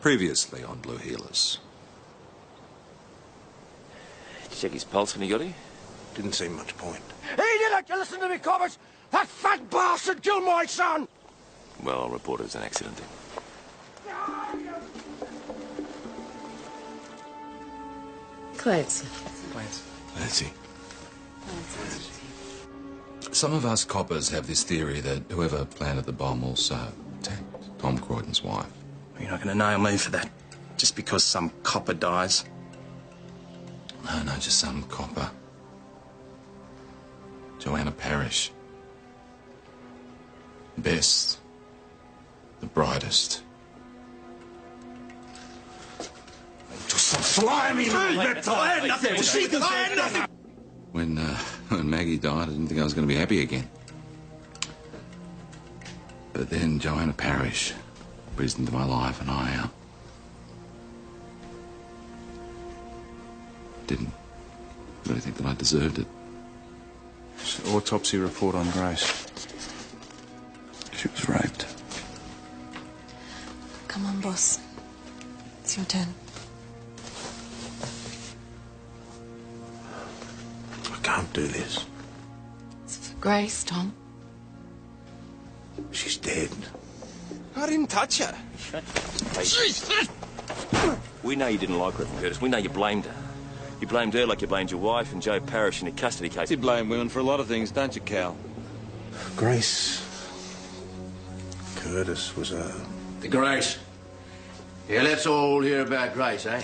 Previously on Blue Heelers. Did you check his pulse when he got here? Didn't seem much point. He didn't! You listen to me, Cobbers! That fat bastard killed my son! Well, I'll report it as an accident then. Clancy. Clancy. Some of us coppers have this theory that whoever planted the bomb also attacked Tom Croydon's wife. You're not going to nail me for that, just because some copper dies. No, just some copper. Joanna Parrish. The best. The brightest. Just fly me, I had nothing. I had nothing. When Maggie died, I didn't think I was going to be happy again. But then Joanna Parrish breezed into my life, and I didn't really think that I deserved it. It's an autopsy report on Grace. She was raped. Come on, boss. It's your turn. I can't do this. It's for Grace, Tom. She's dead. I didn't touch her. We know you didn't like her, Curtis. We know you blamed her. You blamed her like you blamed your wife and Joe Parrish in a custody case. You blame women for a lot of things, don't you, Cal? Grace Curtis was a... The Grace. Yeah, let's all hear about Grace, eh?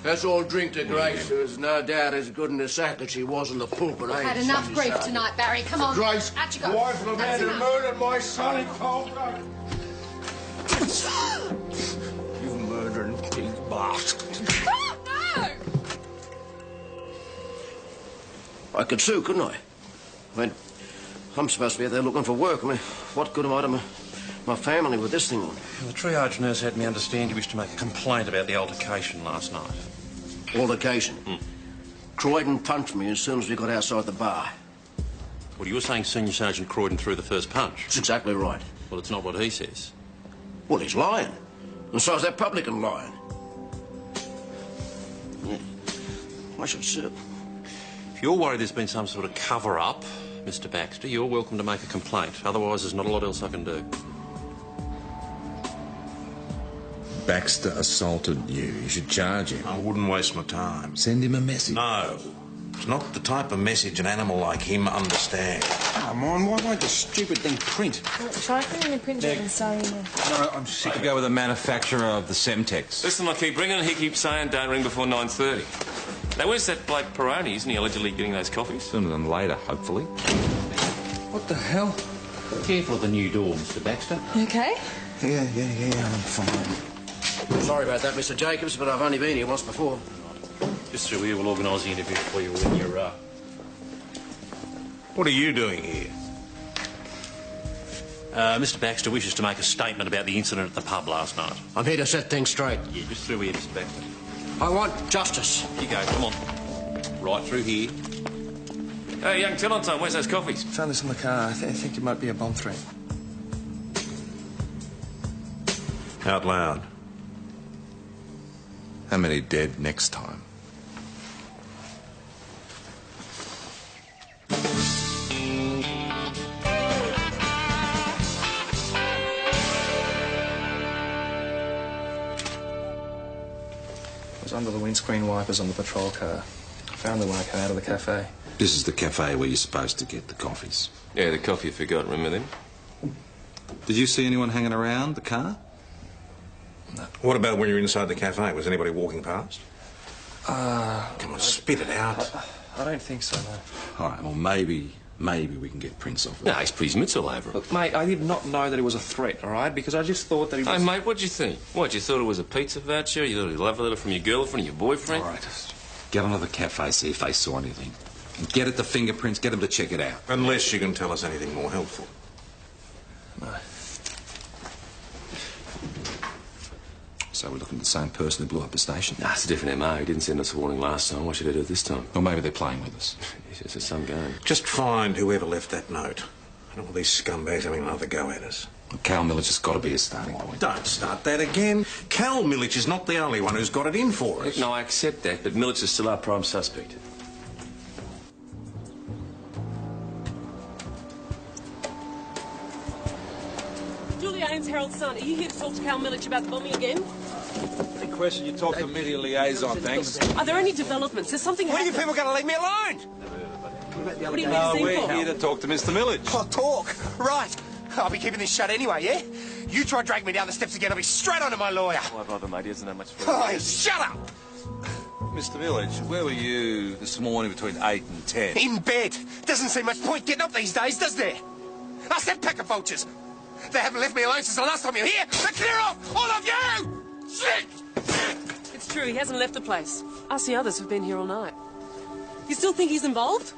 Let's all drink to Grace, who's no doubt as good in the sack as she was in the pulpit, eh? Had enough grief tonight, Barry. Come on. Grace, Out you go. wife of a man who murdered my son in cold blood. You murdering pig bastard. Oh, no! I could sue, couldn't I? I mean, I'm supposed to be out there looking for work. I mean, what good am I to my family with this thing on? The triage nurse had me understand you wished to make a complaint about the altercation last night. Altercation? Croydon punched me as soon as we got outside the bar. Well, you were saying Senior Sergeant Croydon threw the first punch. That's exactly right. Well, it's not what he says. Well, he's lying. And so's that publican lying. Yeah. I should sue. If you're worried there's been some sort of cover-up, Mr. Baxter, you're welcome to make a complaint. Otherwise, there's not a lot else I can do. Baxter assaulted you. You should charge him. I wouldn't waste my time. Send him a message. No. It's not the type of message an animal like him understands. Come on, why won't the stupid thing print? Try putting the printer and saying No, I'm sick to go with the manufacturer of the Semtex. Listen, I keep ringing and he keeps saying don't ring before 9:30. Now, where's that bloke Peroni? Isn't he allegedly getting those coffees? Sooner than later, hopefully. What the hell? Careful of the new door, Mr. Baxter. You okay? Yeah, I'm fine. Sorry about that, Mr. Jacobs, but I've only been here once before. Just through here, we'll organise the interview for you when you're What are you doing here? Mr. Baxter wishes to make a statement about the incident at the pub last night. I'm here to set things straight. Yeah, just through here, Mr. Baxter. I want justice. You go, come on. Right through here. Hey, young Tillotson, where's those coffees? Found this in the car. I think it might be a bomb threat. Out loud. How many dead next time? It was under the windscreen wipers on the patrol car. I found it when I came out of the cafe. This is the cafe where you're supposed to get the coffees. Yeah, the coffee you forgot, remember them? Did you see anyone hanging around the car? What about when you're inside the cafe? Was anybody walking past? Come on, spit it out. I don't think so, no. All right, well, maybe we can get prints off it. No, he's put his mitts all over it. Look, mate, I did not know that it was a threat, all right? Because I just thought that he was... Hey, mate, what'd you think? What, you thought it was a pizza voucher? You thought a love letter from your girlfriend or your boyfriend? All right, just get onto the cafe, see if they saw anything. And get at the fingerprints, get them to check it out. Unless you can tell us anything more helpful. No. So we're looking at the same person who blew up the station? Nah, it's a different MO. He didn't send us a warning last time. Why should he do it this time? Or maybe they're playing with us. It's just some game. Just find whoever left that note. I don't want these scumbags having another go at us. Cal Milledge has got to be a starting point. Don't start that again. Cal Milledge is not the only one who's got it in for us. No, I accept that, but Milledge is still our prime suspect. Julia Ames, Harold's son. Are you here to talk to Cal Milledge about the bombing again? Any question, you talk to media liaison, thanks. Are there any developments? There's something When are you happened. people going to leave me alone? What do you No, mean, we're here to talk to Mr. Milledge. Oh, talk. Right. I'll be keeping this shut anyway, yeah? You try to drag me down the steps again, I'll be straight onto my lawyer. Why bother, mate? He doesn't have much fun. Oh, shut up! Mr. Milledge, where were you this morning between 8 and 10? In bed. Doesn't seem much point getting up these days, does there? Us, that pack of vultures. They haven't left me alone since the last time you were here. Now clear off, all of you! Shit! It's true, he hasn't left the place. Us, the others, have been here all night. You still think he's involved?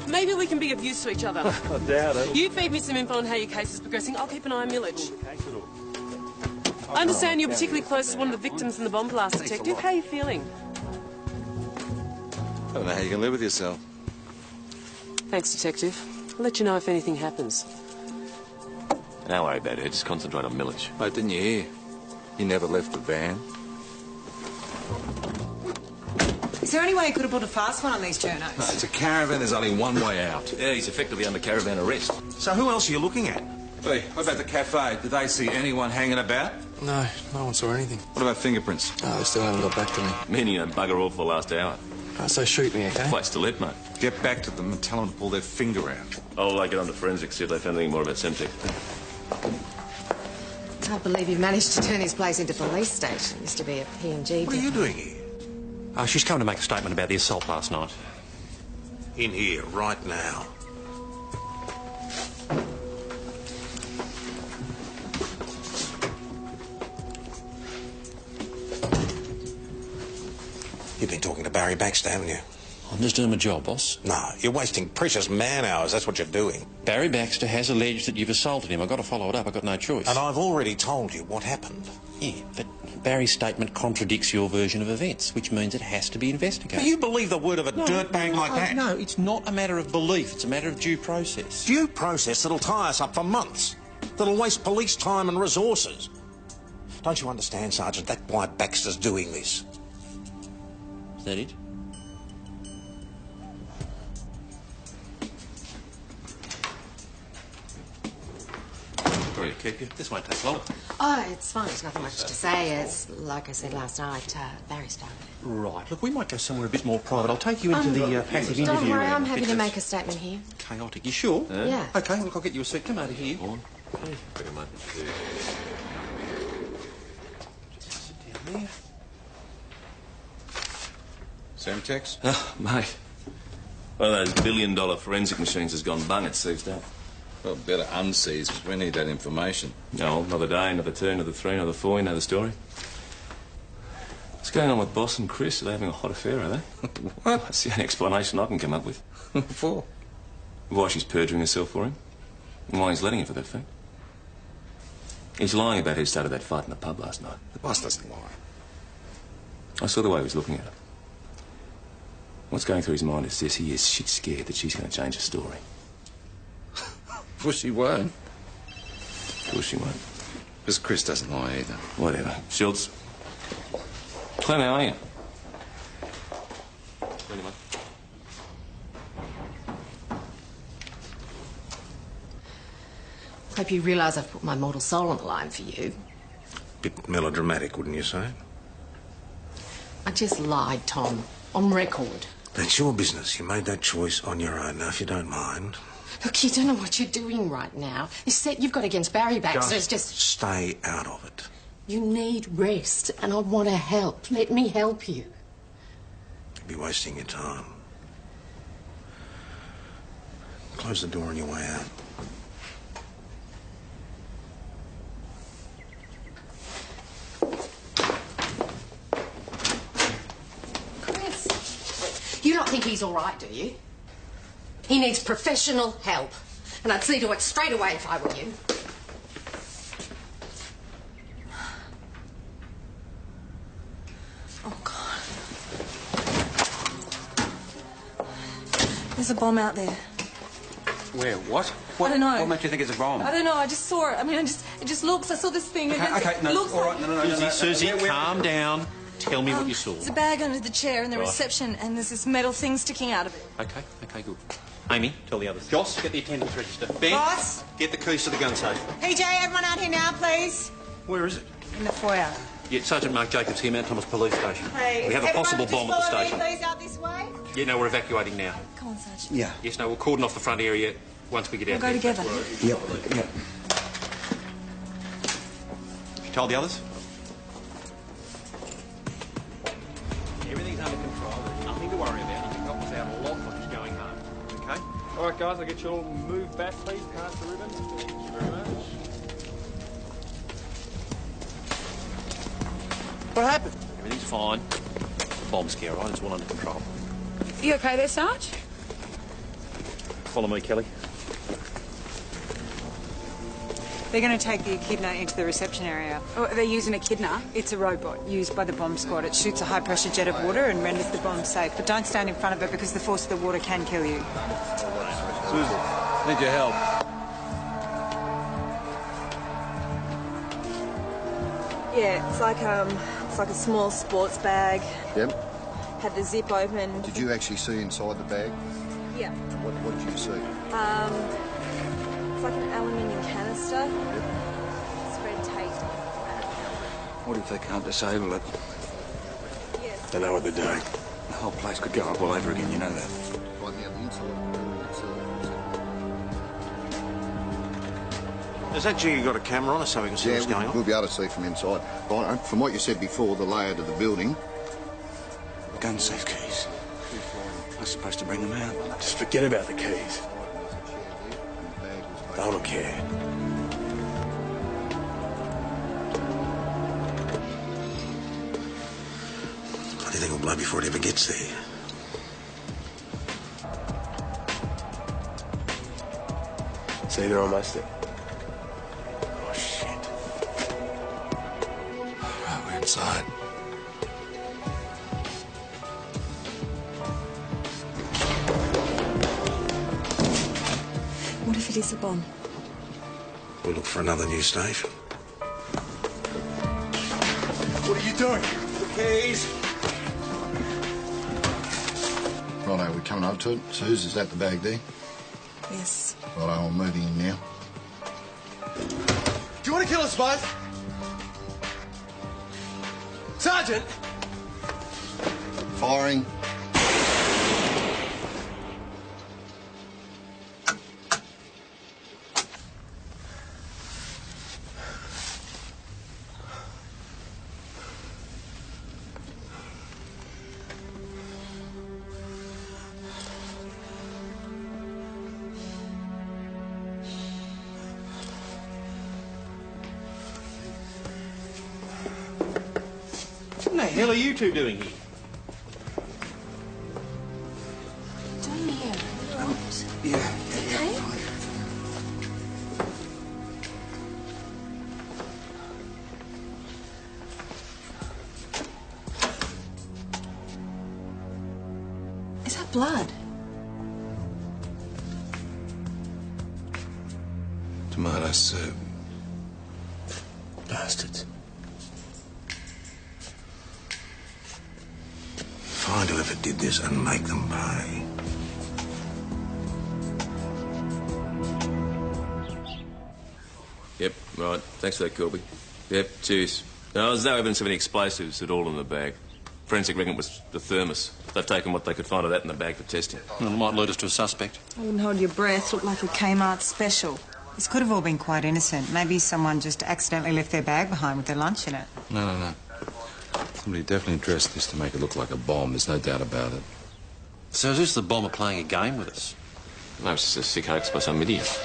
Maybe we can be of use to each other. I doubt it. You feed me some info on how your case is progressing. I'll keep an eye on Milledge. I understand you're particularly close to one of the victims in the bomb blast, Detective. How are you feeling? I don't know how you can live with yourself. Thanks, Detective. I'll let you know if anything happens. Don't worry about it. Just concentrate on Milledge. Mate, didn't you hear? He never left the van. Is there any way you could have put a fast one on these journos? No, it's a caravan. There's only one way out. Yeah, he's effectively under caravan arrest. So who else are you looking at? Hey, what about the cafe? Did they see anyone hanging about? No, no one saw anything. What about fingerprints? No, they still haven't got back to me. Meaning you don't bugger all for the last hour. So shoot me, okay? Place to live, mate. Get back to them and tell them to pull their finger out. I'll get on to forensics, see if they found anything more about Semtech. Can't believe you managed to turn this place into a police station. Used to be a PNG. What are you doing here? She's coming to make a statement about the assault last night. In here, right now. You've been talking to Barry Baxter, haven't you? I'm just doing my job, boss. No, you're wasting precious man-hours, that's what you're doing. Barry Baxter has alleged that you've assaulted him. I've got to follow it up. I've got no choice. And I've already told you what happened. Yeah, but Barry's statement contradicts your version of events, which means it has to be investigated. Do you believe the word of a dirtbag like that? No, it's not a matter of belief. It's a matter of due process. Due process that'll tie us up for months. That'll waste police time and resources. Don't you understand, Sergeant? That's why Baxter's doing this. Is that it? Sorry to keep you. This won't take long. Oh, it's fine. There's nothing much to say. It's like I said last night, Barry started. Right. Look, we might go somewhere a bit more private. I'll take you into the passive interview. Don't worry, I'm happy to because make a statement here. chaotic. You sure? Yeah. Okay, look, I'll get you a seat. Come over here. On. Just sit down there. Semtex? Oh, mate. One of those billion-dollar forensic machines has gone bung, it seems that. Well, better unseize, because we need that information. No, another day, another two, another three, another four, you know the story. What's going on with Boss and Chris? Are they having a hot affair, are they? What? That's the only explanation I can come up with. For? Why she's perjuring herself for him, and why he's letting her for that fact. He's lying about who started that fight in the pub last night. The boss doesn't lie. I saw the way he was looking at her. What's going through his mind is this: he is shit scared that she's going to change her story. Of course she won't. Of course she won't. Because Chris doesn't lie either. Whatever. Schultz. Clem, how are you? Hope you realise I've put my mortal soul on the line for you. Bit melodramatic, wouldn't you say? I just lied, Tom. On record. That's your business. You made that choice on your own. Now, if you don't mind... Look, you don't know what you're doing right now. This set you've got against Barry Baxter is just... stay out of it. You need rest, and I want to help. Let me help you. You'd be wasting your time. Close the door on your way out. Chris, you don't think he's all right, do you? He needs professional help, and I'd see to it straight away if I were you. Oh, God. There's a bomb out there. Where? What? I don't know. What makes you think it's a bomb? I don't know. I just saw it. I mean, it just looks. I saw this thing. Okay, no, looks all right, no. Susie, calm down. Tell me what you saw. There's a bag under the chair in the Right. reception, and there's this metal thing sticking out of it. Okay, good. Amy, tell the others. Joss, get the attendance register. Ben, Boss? get the keys to the gun safe. PJ, everyone out here now, please. Where is it? In the foyer. Yeah, Sergeant Mark Jacobs here, Mount Thomas Police Station. Hey, we have a possible bomb at the station. Please, out this way. Yeah, no, we're evacuating now. Come on, Sergeant. Yeah. Yes, no, we'll cordon off the front area once we get out We'll go there. together. Yep. You told the others? Everything's under control. There's nothing to worry about. I think that was out a lot when he's going home. Okay? All right, guys, I'll get you all moved back, please. Pass the ribbon. Thank you very much. What happened? Everything's fine. The bomb scare, right? It's all under control. You okay there, Sarge? Follow me, Kelly. They're going to take the echidna into the reception area. Oh, they're using echidna? It's a robot used by the bomb squad. It shoots a high-pressure jet of water and renders the bomb safe. But don't stand in front of it because the force of the water can kill you. Susie, need your help. Yeah, it's like a small sports bag. Yep. Had the zip open. Did you actually see inside the bag? Yeah. What did you see? It's like an aluminium canister. It's red tape. What if they can't disable it? Yes. They know what they're doing. The whole place could go up all over again, you know that. Right now, the inside of the building itself. Has that jigger got a camera on it so we can see what's going on? We'll be able to see from inside. Right, from what you said before, the layout of the building. Gun safe keys. I was supposed to bring them out. Just forget about the keys. They don't care. Bloody thing will blow before it ever gets there. See, they're almost there. Oh, shit. Right, we're inside. What if it is a bomb? We'll look for another new station. What are you doing? The keys. Righto, we're coming up to it. Suze, is that the bag there? Yes. Righto, I'm moving in now. Do you want to kill us both? Sergeant! Firing. What the hell are you two doing here? Down here. Yeah. Okay. Is that blood? Tomato soup. Bastards. Find whoever did this and make them pay. Yep, right. Thanks for that, Corby. Yep, cheers. No, there's no evidence of any explosives at all in the bag. Forensic reckon it was the thermos. They've taken what they could find of that in the bag for testing. Well, it might lead us to a suspect. I wouldn't hold your breath. Looked like a Kmart special. This could have all been quite innocent. Maybe someone just accidentally left their bag behind with their lunch in it. No. Somebody definitely dressed this to make it look like a bomb. There's no doubt about it. So is this the bomber playing a game with us? No, it's just a sick hoax by some idiot.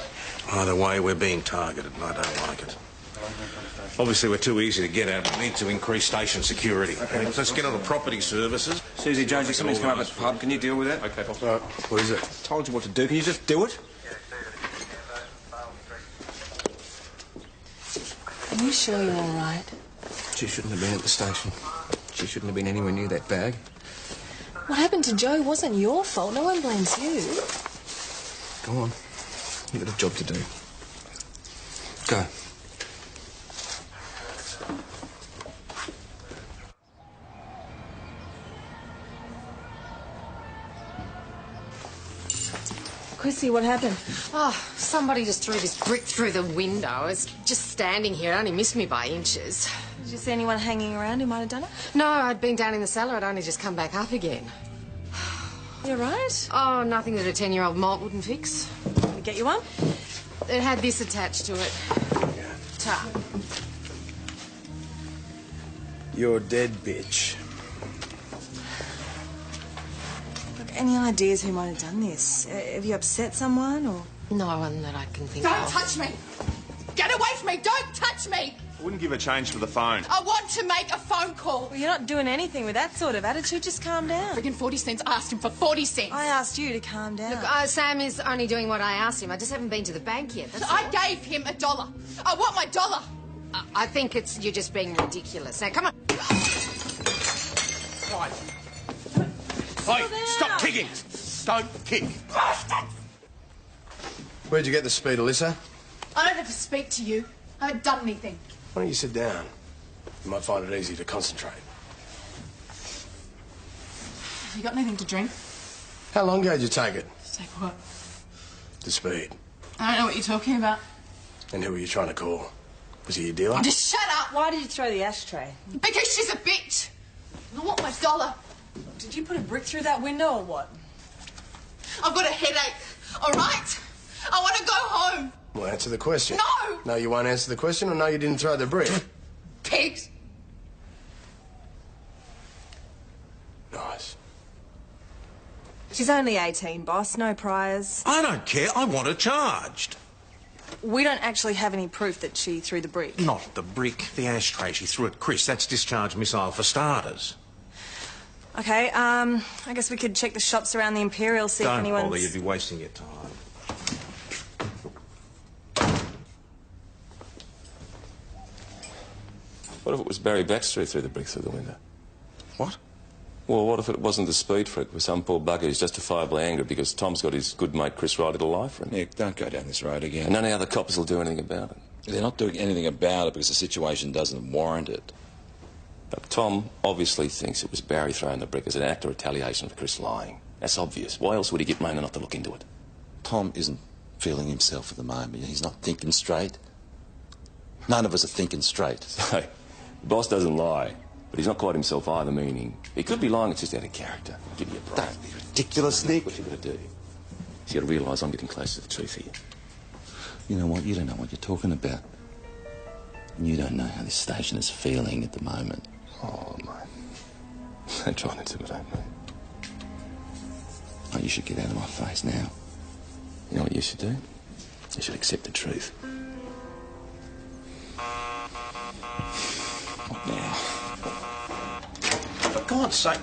Either way, we're being targeted, and I don't like it. Obviously, we're too easy to get at. We need to increase station security. Okay. Let's get on to property services. Susie, Jonesy, something's come up at the pub. Can you deal with that? Okay, boss. What is it? Told you what to do. Can you just do it? Are you sure you're all right? She shouldn't have been at the station. She shouldn't have been anywhere near that bag. What happened to Joe wasn't your fault. No one blames you. Go on. You've got a job to do. Go. Chrissy, what happened? Oh, somebody just threw this brick through the window. I was just standing here. It only missed me by inches. Did you see anyone hanging around who might have done it? No, I'd been down in the cellar. I'd only just come back up again. You right? Oh, nothing that a 10-year-old malt wouldn't fix. Let me get you one. It had this attached to it. Ta. You're dead, bitch. Look, any ideas who might have done this? Have you upset someone, or...? No one that I can think Don't of. touch me! Get away from me! Don't touch me! I wouldn't give a change for the phone. I want to make a phone call. Well, you're not doing anything with that sort of attitude. Just calm down. Friggin' 40 cents. I asked him for 40 cents. I asked you to calm down. Look, Sam is only doing what I asked him. I just haven't been to the bank yet. That's I all. gave him $1. I want my dollar. I think you're just being ridiculous. Now, come on. Hey, stop kicking! Don't kick. Where'd you get the speed, Alyssa? I don't have to speak to you. I haven't done anything. Why don't you sit down? You might find it easy to concentrate. Have you got anything to drink? How long ago did you take it? Take what? The speed. I don't know what you're talking about. And who were you trying to call? Was he your dealer? Just shut up! Why did you throw the ashtray? Because she's a bitch. I want my dollar. Did you put a brick through that window, or what? I've got a headache, all right? I want to go home. Well, answer the question. No! No, you won't answer the question, or no, you didn't throw the brick? Pigs. Nice. She's only 18, boss. No priors. I don't care. I want her charged. We don't actually have any proof that she threw the brick. Not the brick, the ashtray she threw at Chris. That's discharge missile for starters. Okay, I guess we could check the shops around the Imperial, see if Don't anyone's... bother, you'd be wasting your time. What if it was Barry Baxter who threw the brick through the window? What? Well, what if it wasn't the speed freak? It was some poor bugger who's justifiably angry because Tom's got his good mate Chris Riley to lie for him. Nick, don't go down this road again. And none of the other cops will do anything about it. They're not doing anything about it because the situation doesn't warrant it. But Tom obviously thinks it was Barry throwing the brick as an act of retaliation for Chris lying. That's obvious. Why else would he get Mona not to look into it? Tom isn't feeling himself at the moment. He's not thinking straight. None of us are thinking straight. Hey, the boss doesn't lie, but he's not quite himself either, meaning he could be lying, it's just out of character. I'll give you a break. Don't be ridiculous, Nick. What you got to do? You got to realise I'm getting close to the truth here. You know what? You don't know what you're talking about. And you don't know how this station is feeling at the moment. Oh, mate. Don't try and intimidate me. Oh, you should get out of my face now. You know what you should do? You should accept the truth. What now? For God's sake.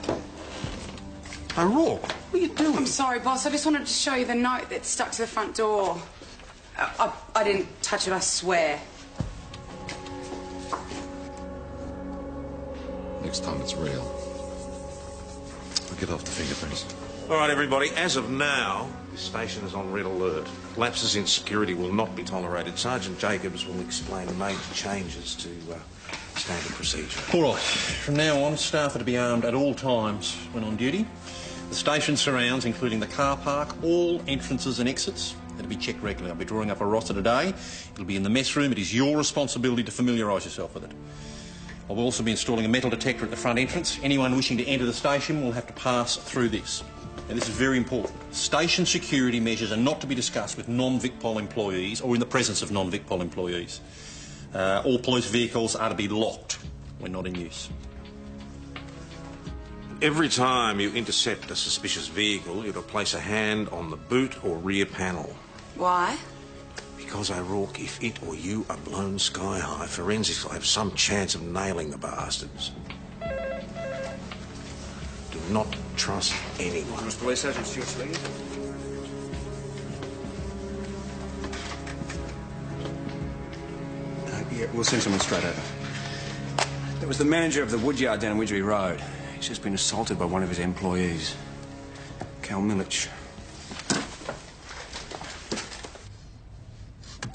O'Rourke, what are you doing? I'm sorry, boss. I just wanted to show you the note that's stuck to the front door. I didn't touch it, I swear. Next time it's real. I'll get off the fingerprints. All right, everybody, as of now, this station is on red alert. Lapses in security will not be tolerated. Sergeant Jacobs will explain major changes to standard procedure. All right. From now on, staff are to be armed at all times when on duty. The station surrounds, including the car park, all entrances and exits, are to be checked regularly. I'll be drawing up a roster today. It'll be in the mess room. It is your responsibility to familiarise yourself with it. I'll also be installing a metal detector at the front entrance. Anyone wishing to enter the station will have to pass through this. Now, this is very important. Station security measures are not to be discussed with non-VicPol employees or in the presence of non-VicPol employees. All police vehicles are to be locked when not in use. Every time you intercept a suspicious vehicle, you're to place a hand on the boot or rear panel. Why? Because, O'Rourke, if it or you are blown sky high, forensics will have some chance of nailing the bastards. Do not trust anyone. Mr. Police Sergeant Stuart Slinger. Yeah, we'll send someone straight over. That was the manager of the woodyard down Widgery Road. He's just been assaulted by one of his employees, Cal Milich.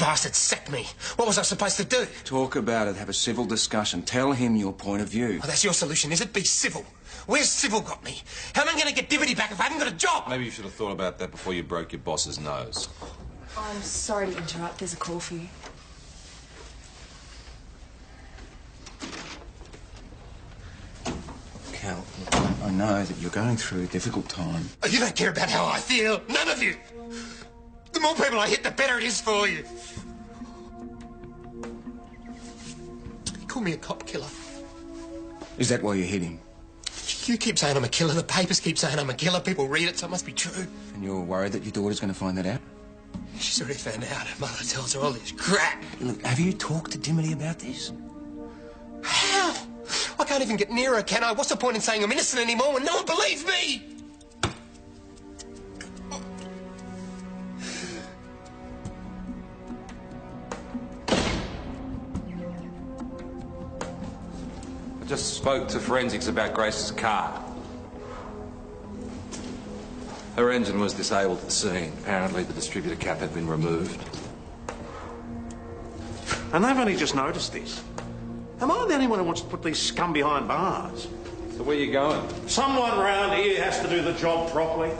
bastard sacked me. What was I supposed to do? Talk about it. Have a civil discussion. Tell him your point of view. Oh, that's your solution, is it? Be civil. Where's civil got me? How am I going to get dividend back if I haven't got a job? Maybe you should have thought about that before you broke your boss's nose. I'm sorry to interrupt. There's a call for you. Cal, I know that you're going through a difficult time. Oh, you don't care about how I feel. None of you. The more people I hit, the better it is for you. You call me a cop killer. Is that why you're hitting? You keep saying I'm a killer. The papers keep saying I'm a killer. People read it, so it must be true. And you're worried that your daughter's going to find that out? She's already found out. Her mother tells her all this crap. Look, have you talked to Dimity about this? How? I can't even get near her, can I? What's the point in saying I'm innocent anymore when no one believes me? I just spoke to forensics about Grace's car. Her engine was disabled at the scene. Apparently the distributor cap had been removed. And they've only just noticed this. Am I the only one who wants to put these scum behind bars? So where are you going? Someone round here has to do the job properly.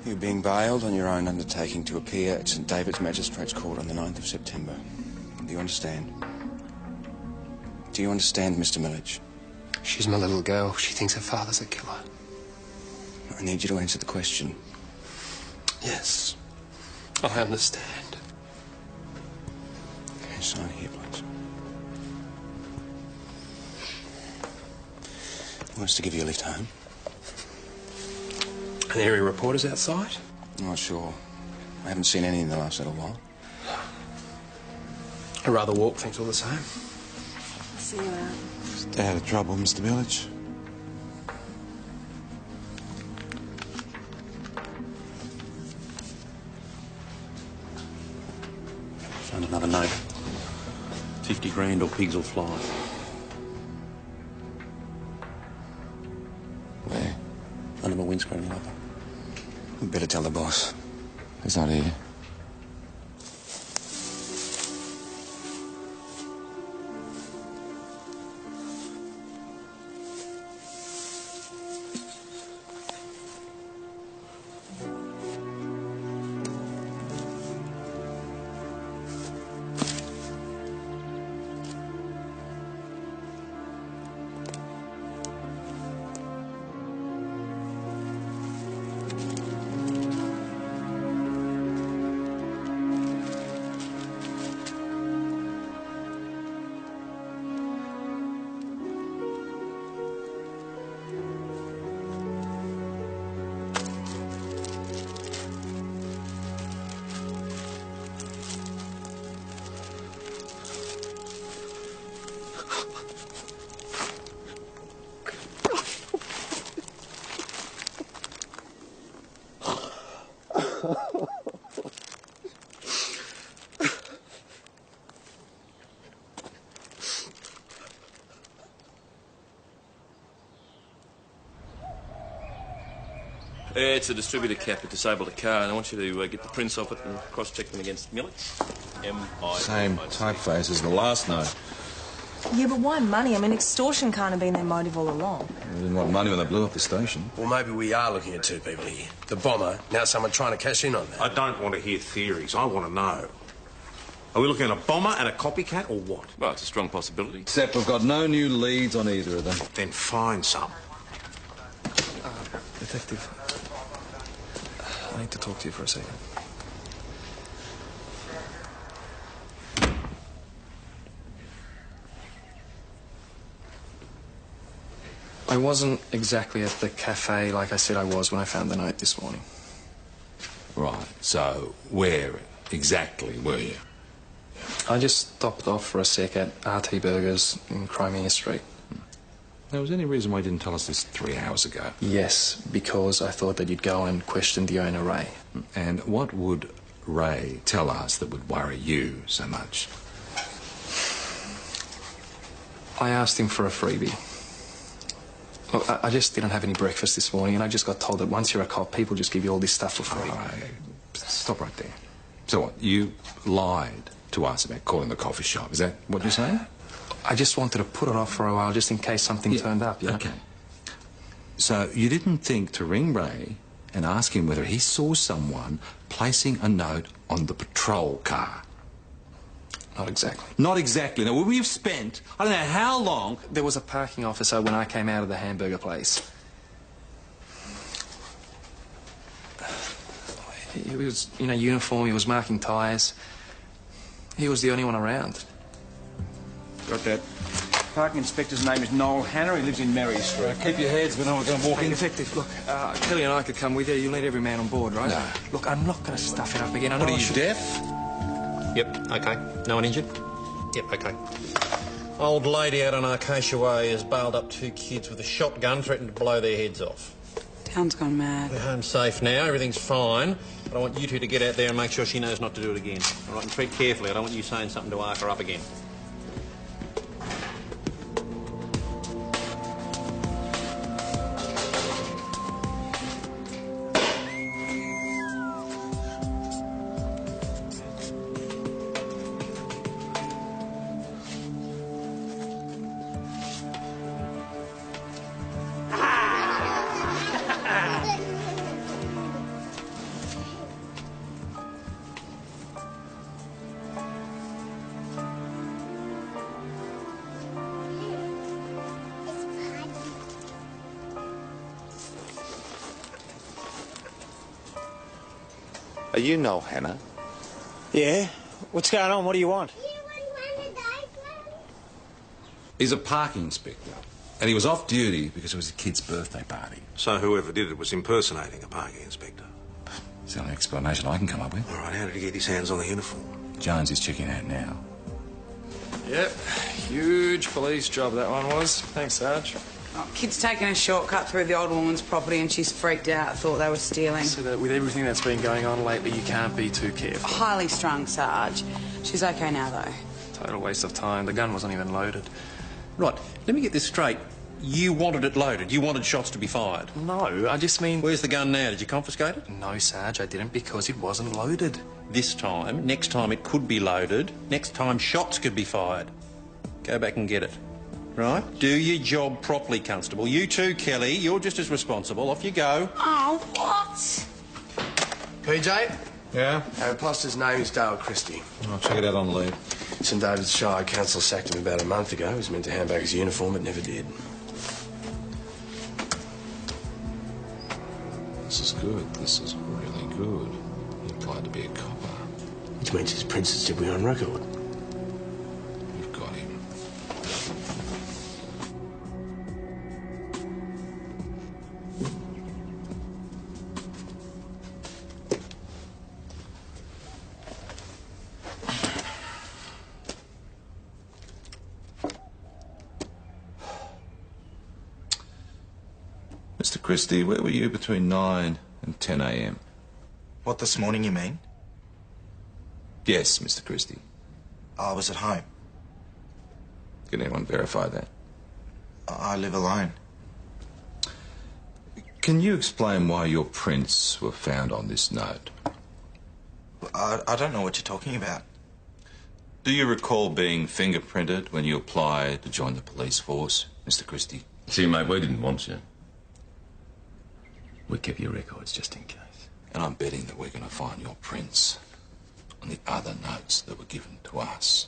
You're being bailed on your own undertaking to appear at St David's Magistrates Court on the 9th of September. Do you understand? Do you understand, Mr. Millage? She's my little girl. She thinks her father's a killer. I need you to answer the question. Yes, I understand. Okay, sign here, please. He wants to give you a lift home. Are there any reporters outside? I'm not sure. I haven't seen any in the last little while. I'd rather walk, thanks all the same. See you out. Stay out of trouble, Mr. Millage. Found another note. 50 grand or pigs will fly. Where? Under my windscreen wiper. You better tell the boss. He's not here. It's a distributor cap that disabled a car, and I want you to get the prints off it and cross-check them against Millage. M-I... Same typeface as the last note. Yeah, but why money? I mean, extortion can't have been their motive all along. They didn't want money when they blew up the station. Well, maybe we are looking at two people here. The bomber, now someone trying to cash in on that. I don't want to hear theories. I want to know. Are we looking at a bomber and a copycat, or what? Well, it's a strong possibility. Except we've got no new leads on either of them. Then find some. Detective, I need to talk to you for a second. I wasn't exactly at the cafe like I said I was when I found the note this morning. Right, so where exactly were you? I just stopped off for a sec at RT Burgers in Crimea Street. There was any reason why you didn't tell us this 3 hours ago? Yes, because I thought that you'd go and question the owner, Ray. And what would Ray tell us that would worry you so much? I asked him for a freebie. Look, I just didn't have any breakfast this morning, and I just got told that once you're a cop, people just give you all this stuff for free. All right, stop right there. So what, you lied to us about calling the coffee shop? Is that what you're saying? I just wanted to put it off for a while, just in case something turned up, you know? Okay. So you didn't think to ring Ray and ask him whether he saw someone placing a note on the patrol car? Not exactly. Not exactly. Now, we've spent, I don't know how long... There was a parking officer when I came out of the hamburger place. He was in a uniform, he was marking tyres. He was the only one around. Got that. Parking inspector's name is Noel Hanna. He lives in Mary Street. Keep your heads. We know we're going to walk in. Detective, look, Kelly and I could come with you. You let every man on board, right? No. Look, I'm not going to stuff it up again. I know What are I you, should... deaf? Yep, okay. No one injured? Yep, okay. Old lady out on Acacia Way has bailed up 2 kids with a shotgun, threatened to blow their heads off. Town's gone mad. We're home safe now, everything's fine. But I want you two to get out there and make sure she knows not to do it again. All right, and treat carefully. I don't want you saying something to arc her up again. Are you Noel Hanna? Yeah? What's going on? What do you want? He's a parking inspector. And he was off duty because it was a kid's birthday party. So whoever did it was impersonating a parking inspector? It's the only explanation I can come up with. All right, how did he get his hands on the uniform? Jones is checking out now. Yep, huge police job that one was. Thanks, Sarge. Oh, kid's taken a shortcut through the old woman's property and she's freaked out, thought they were stealing. So that with everything that's been going on lately, you can't be too careful. Highly strung, Sarge. She's okay now, though. Total waste of time. The gun wasn't even loaded. Right, let me get this straight. You wanted it loaded. You wanted shots to be fired. No, I just mean... Where's the gun now? Did you confiscate it? No, Sarge, I didn't because it wasn't loaded. This time, next time it could be loaded. Next time shots could be fired. Go back and get it. Right? Do your job properly, Constable. You too, Kelly. You're just as responsible. Off you go. Oh, what? PJ? Yeah? Our imposter's name is Dale Christie. I'll check it out on leave. St David's Shire Council sacked him about a month ago. He was meant to hand back his uniform, but never did. This is good. This is really good. He applied to be a copper. Which means his princess did we on record. You've got him. Mr. Christie, where were you between 9 and 10 a.m.? What, this morning, you mean? Yes, Mr. Christie. I was at home. Can anyone verify that? I live alone. Can you explain why your prints were found on this note? I don't know what you're talking about. Do you recall being fingerprinted when you applied to join the police force, Mr. Christie? See, mate, we didn't want you. We kept your records just in case. And I'm betting that we're going to find your prints on the other notes that were given to us.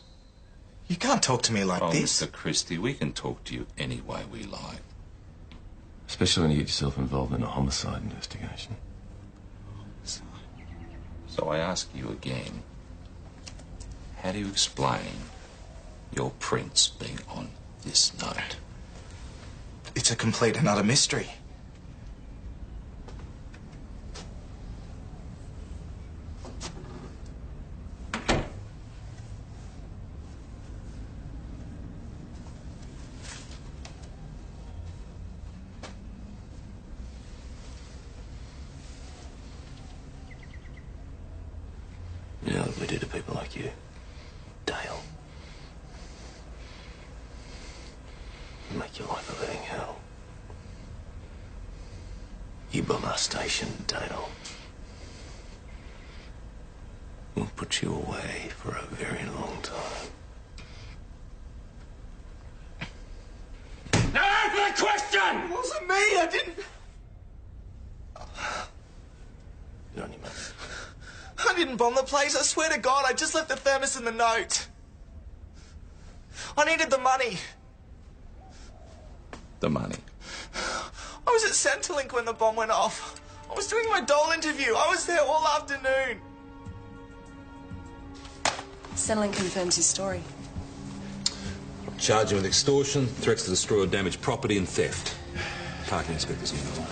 You can't talk to me like this. Mr. Christie, we can talk to you any way we like. Especially when you get yourself involved in a homicide investigation. So I ask you again, how do you explain your prints being on this note? It's a complete and utter mystery. You know what we do to people like you, Dale? We make your life a living hell. You bomb our station, Dale. We'll put you away for a very long time. Now answer the question! It wasn't me, I didn't... Good on you, mate. I didn't bomb the place, I swear to God, I just left the thermos in the note. I needed the money. The money. I was at Centrelink when the bomb went off. I was doing my Dole interview. I was there all afternoon. Centrelink confirms his story. Charge him with extortion, threats to destroy or damage property and theft. Parking inspector's uniform.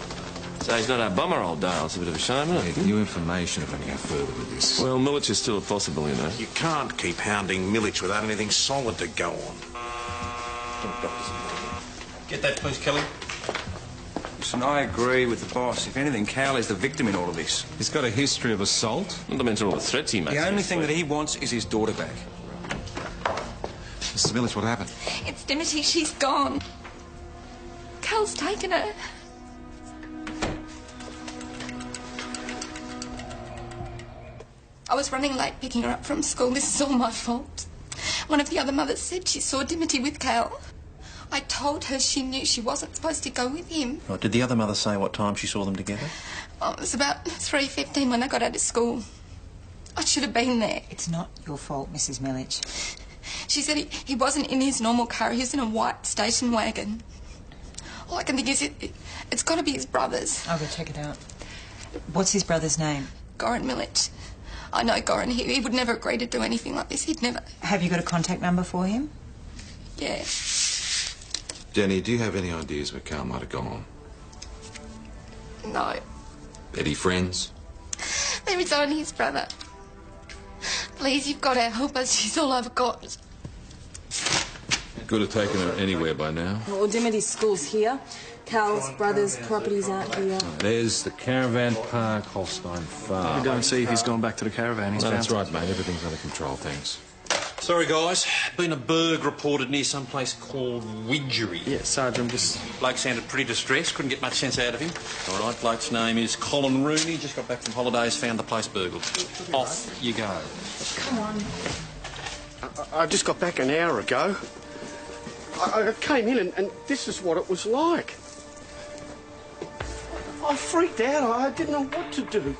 So he's not our bomber, old Dale. It's a bit of a shame, isn't it? New information if we go further with this. Well, Milich is still a possible, you know. You can't keep hounding Milich without anything solid to go on. Get that, please, Kelly. Listen, I agree with the boss. If anything, Cal is the victim in all of this. He's got a history of assault. Not to mention all the threats he makes. The only thing that he wants is his daughter back. Mrs. Milich, what happened? It's Dimity. She's gone. Cal's taken her. I was running late picking her up from school. This is all my fault. One of the other mothers said she saw Dimity with Cal. I told her she knew she wasn't supposed to go with him. Right, did the other mother say what time she saw them together? Oh, it was about 3:15 when I got out of school. I should have been there. It's not your fault, Mrs. Milich. She said he wasn't in his normal car. He was in a white station wagon. All I can think is it's got to be his brother's. I'll go check it out. What's his brother's name? Goran Milich. I know Goran. He would never agree to do anything like this. He'd never... Have you got a contact number for him? Yeah. Danny, do you have any ideas where Carl might have gone? No. Any friends? There is only his brother. Please, you've got to help us. She's all I've got. Could have taken her anywhere by now. Well, Dimity's school's here. Cal's brother's properties out here. There's the Caravan Park Holstein Farm. We'll go and see if he's gone back to the caravan. He's That's found right, mate. Everything's under control, thanks. Sorry, guys. Been a burg reported near some place called Widgery. Yeah, Sergeant, just... Bloke sounded pretty distressed. Couldn't get much sense out of him. All right, bloke's name is Colin Rooney. Just got back from holidays, found the place burgled. Off you go. Come on. I just got back an hour ago. I came in and this is what it was like. I freaked out. I didn't know what to do.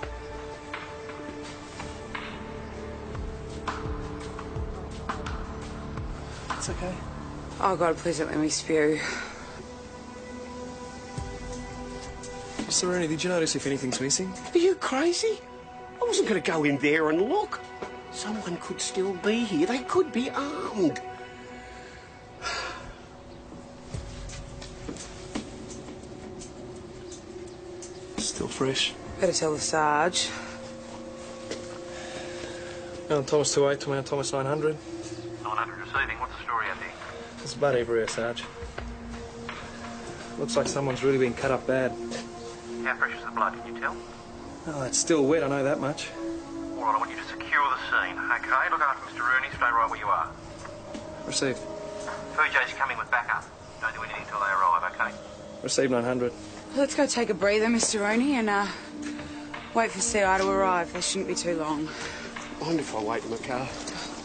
It's okay. Oh, God, please don't let me spew. Mr. Rooney, did you notice if anything's missing? Are you crazy? I wasn't going to go in there and look. Someone could still be here. They could be armed. Still fresh. Better tell the Sarge. Mount Thomas 28 to Mount Thomas 900. 900 receiving. What's the story out there? It's about everywhere, Sarge. Looks like someone's really been cut up bad. How fresh is the blood, can you tell? Oh, it's still wet, I know that much. All right, I want you to secure the scene. OK, look after Mr. Rooney. Stay right where you are. Received. PJ's coming with backup. Don't do anything until they arrive, OK? Received 900. Let's go take a breather, Mr. Rooney, and wait for CI to arrive. They shouldn't be too long. Mind if I wait in the car?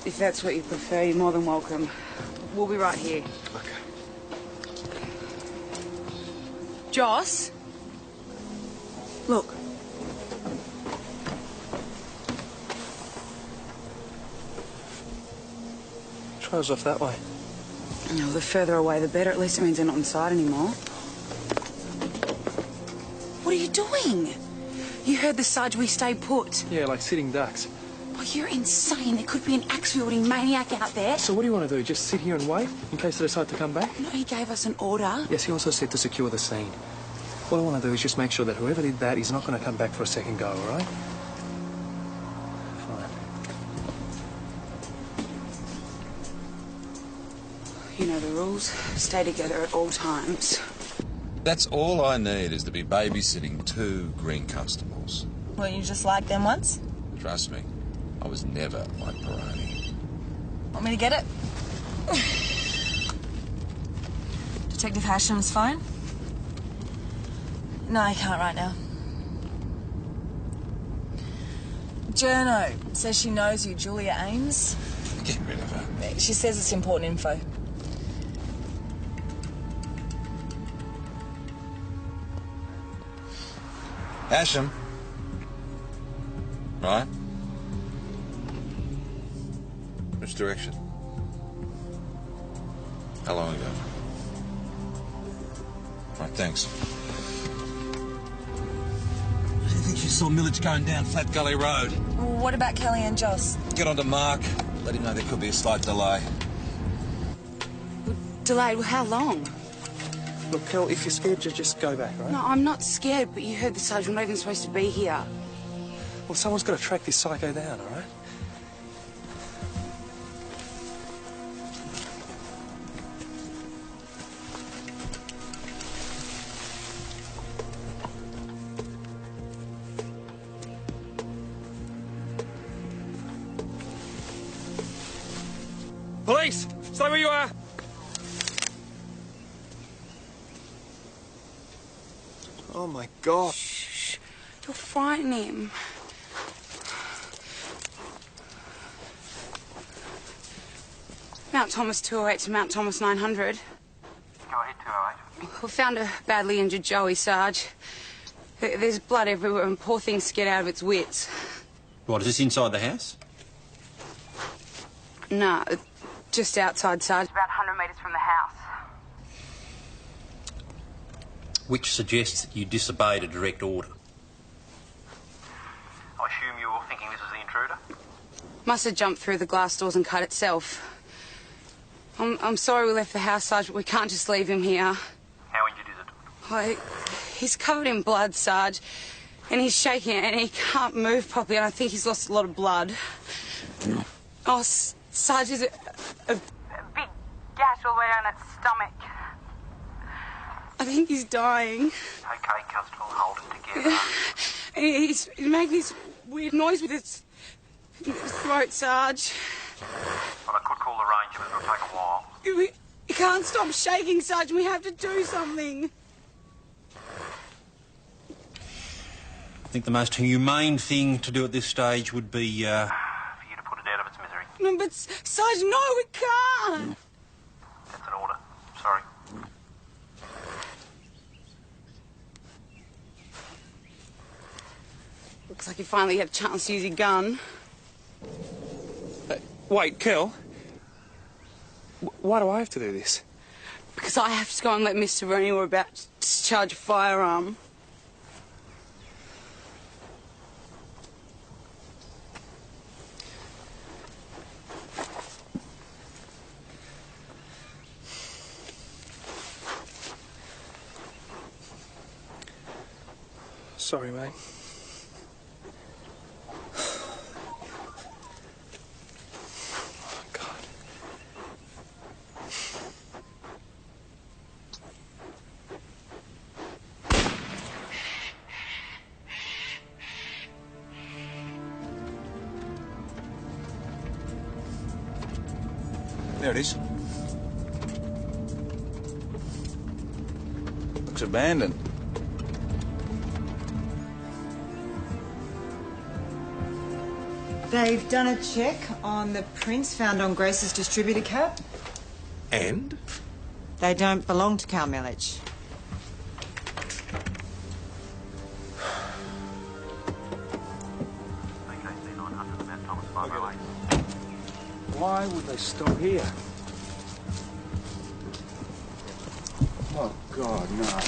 If that's what you prefer, you're more than welcome. We'll be right here. OK. Joss? Look. Try us off that way. No, the further away, the better. At least it means they're not inside anymore. What are you doing? You heard the Sarge, we stay put. Yeah, like sitting ducks. Oh, you're insane. There could be an axe-wielding maniac out there. So what do you want to do? Just sit here and wait in case they decide to come back? No, he gave us an order. Yes, he also said to secure the scene. What I want to do is just make sure that whoever did that is not going to come back for a second go, all right? Fine. You know the rules. Stay together at all times. That's all I need is to be babysitting 2 green constables. Weren't you just like them once? Trust me, I was never like Peroni. Want me to get it? Detective Hasham's phone? No, I can't right now. Journo says she knows you, Julia Ames. Get rid of her. She says it's important info. Asham. Right? Which direction? How long ago? Right, thanks. I think she saw Millage going down Flat Gully Road. What about Kelly and Joss? Get on to Mark. Let him know there could be a slight delay. Delayed? Well, how long? Look, Kel, if you're scared, just go back, right? No, I'm not scared, but you heard the sergeant not even supposed to be here. Well, someone's got to track this psycho down, all right? Police! Stay where you are! Oh, my God. Shh. You'll frighten him. Mount Thomas 208 to Mount Thomas 900. Go ahead, 208. We found a badly injured Joey, Sarge. There's blood everywhere and poor thing's scared out of its wits. What, is this inside the house? No, just outside, Sarge. About 100 metres from the house. Which suggests that you disobeyed a direct order. I assume you were thinking this was the intruder? Must have jumped through the glass doors and cut itself. I'm sorry we left the house, Sarge, but we can't just leave him here. How injured is it? He's covered in blood, Sarge, and he's shaking and he can't move properly, and I think he's lost a lot of blood. Oh, Sarge, is it a big gash all the way down its stomach. I think he's dying. Okay, Constable, hold it together. He's making this weird noise with his throat, Sarge. Well, I could call the ranger, but it'll take a while. We can't stop shaking, Sarge. We have to do something. I think the most humane thing to do at this stage would be, For you to put it out of its misery. No, but Sarge, no, we can't. That's an order. Sorry. Looks like you finally had a chance to use your gun. Wait, Kel. Why do I have to do this? Because I have to go and let Mr. Rooney we're about to discharge a firearm. Sorry, mate. Oh, God. There it is. Looks abandoned. They've done a check on the prints found on Grace's distributor cap. And? They don't belong to Cal Millage. AKC 900, Mount Thomas 508. Why would they stop here? Oh, God, no.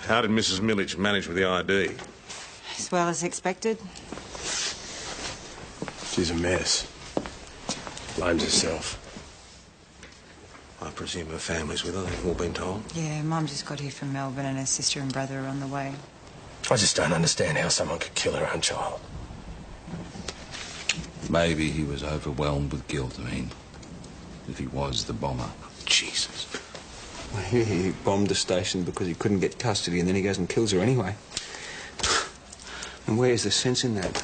How did Mrs. Millich manage with the ID? As well as expected. She's a mess. Blames herself. I presume her family's with her, they've all been told. Yeah, Mum just got here from Melbourne and her sister and brother are on the way. I just don't understand how someone could kill her own child. Maybe he was overwhelmed with guilt, I mean, if he was the bomber. Jesus. Well, he bombed the station because he couldn't get custody, and then he goes and kills her anyway. And where's the sense in that?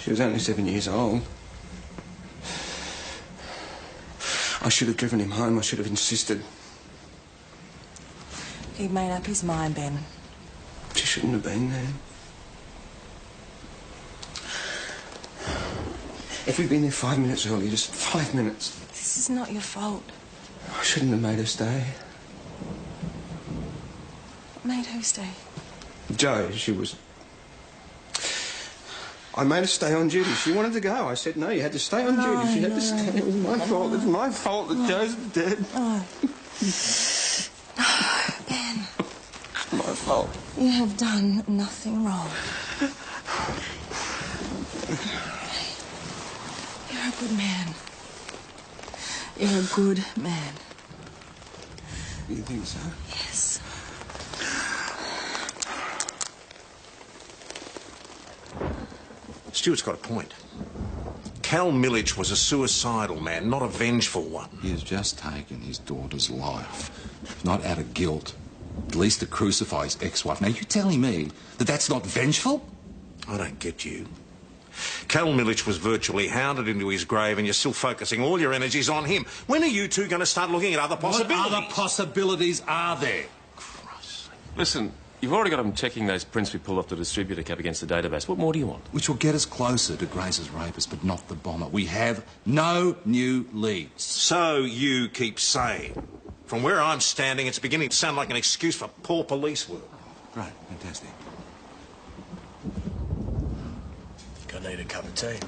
She was only 7 years old. I should have driven him home. I should have insisted. He'd made up his mind, Ben. She shouldn't have been there. If we'd been there 5 minutes earlier, just 5 minutes. This is not your fault. I shouldn't have made her stay. What made her stay? Jo, she was... I made her stay on duty. She wanted to go. I said, no, you had to stay on duty. She had to stay. It was my fault. It was my fault that Jo's dead. Oh. Ben. It's my fault. You have done nothing wrong. You're a good man. You're a good man. You think so? Yes. Stuart's got a point. Cal Millich was a suicidal man, not a vengeful one. He has just taken his daughter's life, not out of guilt, at least to crucify his ex-wife. Now, you telling me that that's not vengeful? I don't get you. Cal Millich was virtually hounded into his grave and you're still focusing all your energies on him. When are you two going to start looking at other possibilities? What other possibilities are there? Listen, you've already got them checking those prints we pulled off the distributor cap against the database. What more do you want? Which will get us closer to Grace's rapist, but not the bomber. We have no new leads. So you keep saying. From where I'm standing, it's beginning to sound like an excuse for poor police work. Great, fantastic. Gonna need a cup of tea.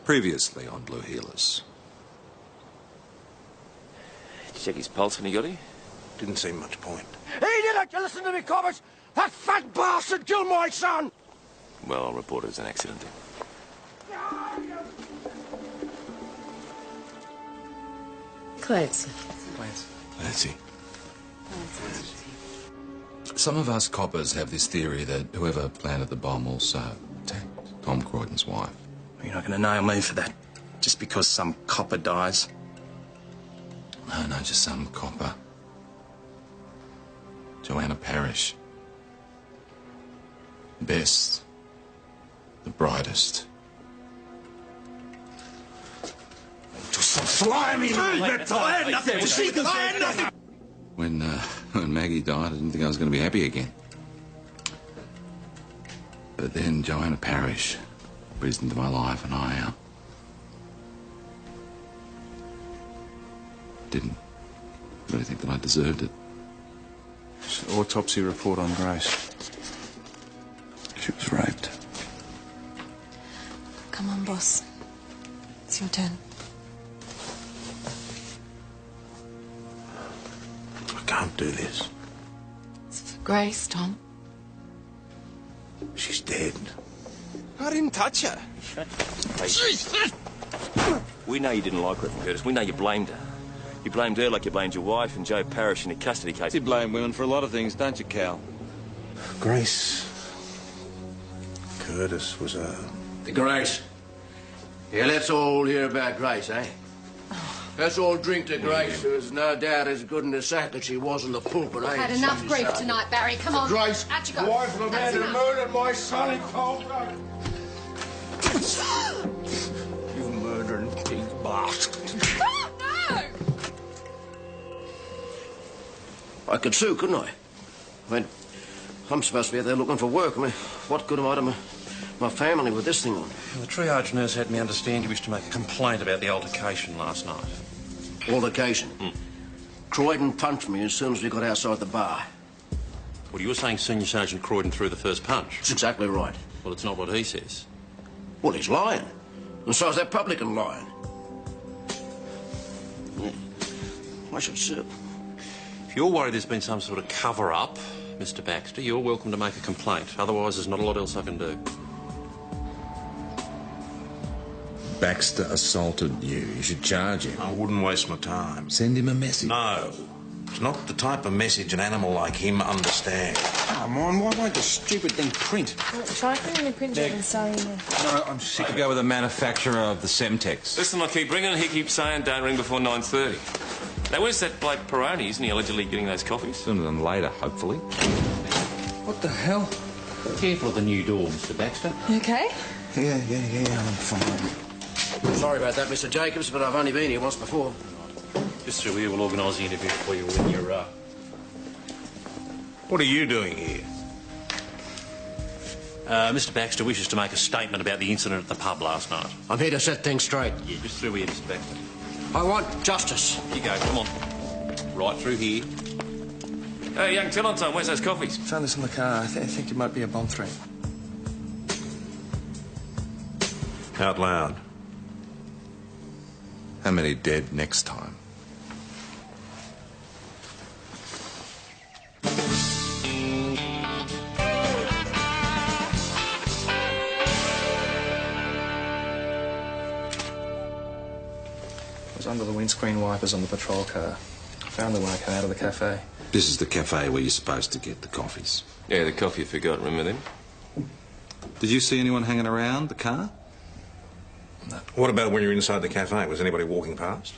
Previously on Blue Healers. Did you check his pulse when he got here? Didn't seem much point. He didn't! You listen to me, Cobbers! That fat bastard killed my son! Well, I'll report it as an accident then. Clancy. Clancy. Some of us coppers have this theory that whoever planted the bomb also attacked Tom Croydon's wife. You're not going to nail me for that, just because some copper dies. No, just some copper. Joanna Parrish. The best. The brightest. Some slimy When Maggie died, I didn't think I was going to be happy again. But then Joanna Parrish breathed into my life, and I didn't really think that I deserved it. Autopsy report on Grace. She was raped. Come on, boss. It's your turn. I can't do this. It's for Grace, Tom. She's dead. I didn't touch her. We know you didn't like her, Curtis. We know you blamed her. You blamed her like you blamed your wife and Joe Parrish in a custody case. You blame women for a lot of things, don't you, Cal? Grace Curtis was a... Grace. Yeah, let's all hear about Grace, eh? Let's all drink to Grace, who's no doubt as good in the sack as she was in the pulpit, eh? I've had enough grief tonight, Barry. Come on. Grace, Out you go. wife of a man who murdered my son in cold blood. You murdering pig bastard. Oh, no! I could sue, couldn't I? I mean, I'm supposed to be out there looking for work. I mean, what good am I to my family with this thing on? Well, the triage nurse had me understand you wished to make a complaint about the altercation last night. Altercation? Croydon punched me as soon as we got outside the bar. Well, you were saying Senior Sergeant Croydon threw the first punch. That's exactly right. Well, it's not what he says. Well, he's lying. And so is that publican lying. Yeah. I should sue. If you're worried there's been some sort of cover-up, Mr. Baxter, you're welcome to make a complaint. Otherwise, there's not a lot else I can do. Baxter assaulted you. You should charge him. I wouldn't waste my time. Send him a message. No. It's not the type of message an animal like him understands. Come on, why won't the stupid thing print? Try putting the printer and sewing it. No, I'm sick to go with the manufacturer of the Semtex. Listen, I keep ringing and he keeps saying don't ring before 9:30. Now, where's that bloke Peroni? Isn't he allegedly getting those coffees? Sooner than later, hopefully. What the hell? Careful of the new door, Mr. Baxter. You okay? Yeah, I'm fine. Sorry about that, Mr. Jacobs, but I've only been here once before. Just through here, we'll organise the interview for you when you're, What are you doing here? Mr. Baxter wishes to make a statement about the incident at the pub last night. I'm here to set things straight. Yeah, just through here, Mr. Baxter. I want justice. Here you go, come on. Right through here. Hey, young Tillotson, where's those coffees? Found this in the car. I think it might be a bomb threat. Out loud. How many dead next time? It was under the windscreen wipers on the patrol car. I found it when I came out of the cafe. This is the cafe where you're supposed to get the coffees. Yeah, the coffee you forgot, remember them? Did you see anyone hanging around the car? What about when you're inside the cafe? Was anybody walking past?